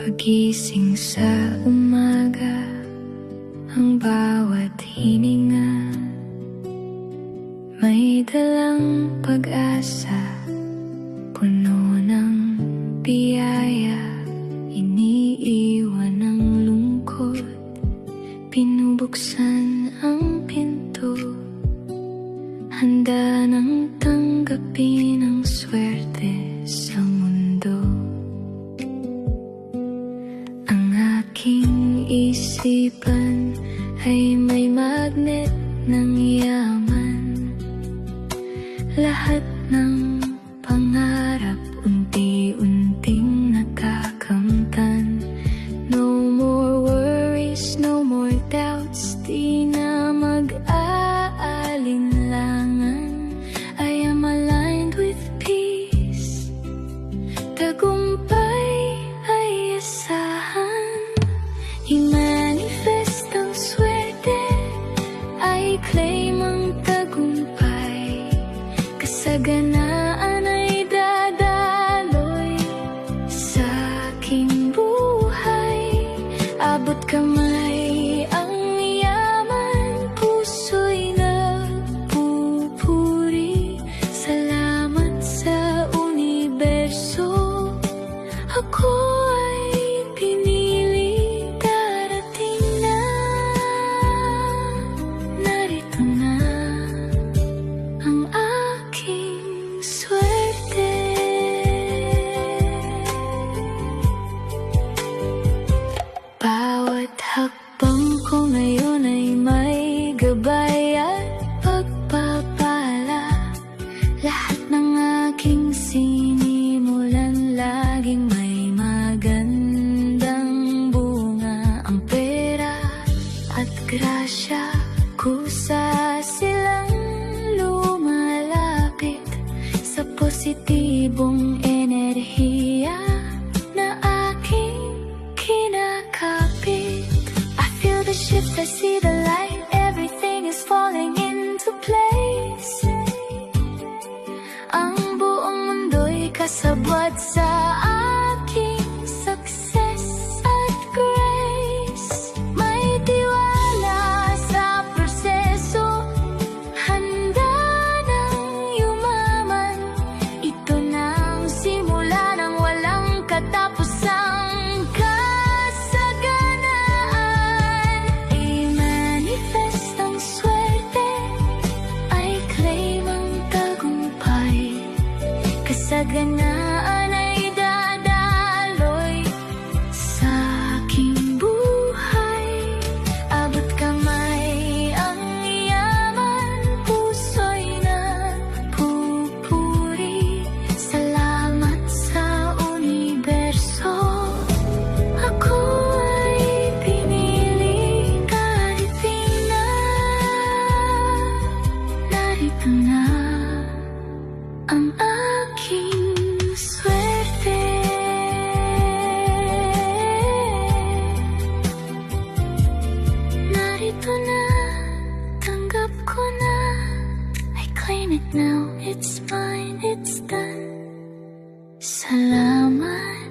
Pagising sa umaga, ang bawat hininga may dalang pag-asa, puno ng biyaya. Iniiwan ang lungkot, pinubuksan ang pinto, handa nang tanggapin ang swerte sa mundo. Ang aking isipan ay may magnet ng yaman. Lahat ng pangarap unti-unting nakakamtan. No more worries, no more doubts, di na mag-aalinlangan. I am aligned with peace, tagumpay ay asahan. I-manifest ang swerte, I claim ang tagumpay. Kasaganaan ay dadaloy sa aking buhay. Abot kamay ang yaman, puso'y nagpupuri. Salamat sa universo, ako ay pinili. Darating na, narito na ang aking swerte. Bawat hakbang ko ngayon ay may gabay at pagpapala. Lahat ng aking sinimulan laging may magandang bunga. Ang pera at grasya, kusa silang lumalapit sa positibong enerhiya na aking kinakapit. I feel the shift, I see the light, everything is falling into place. Ang buong mundo'y kasabwat sa aking success at grace. May tiwala sa proseso, handa nang yumaman. Ito na ang simula ng walang katapusang kasaganaan. I-manifest ang swerte, I claim ang tagumpay. Kasaganaan ay dadaloy sa aking buhay. Abot kamay ang yaman, puso'y nagpupuri. Salamat sa universo, ako ay pinili. Darating na, narito na ang aking swerte. Narito na, tanggap ko na. I claim it now, it's mine, it's done. Salamat.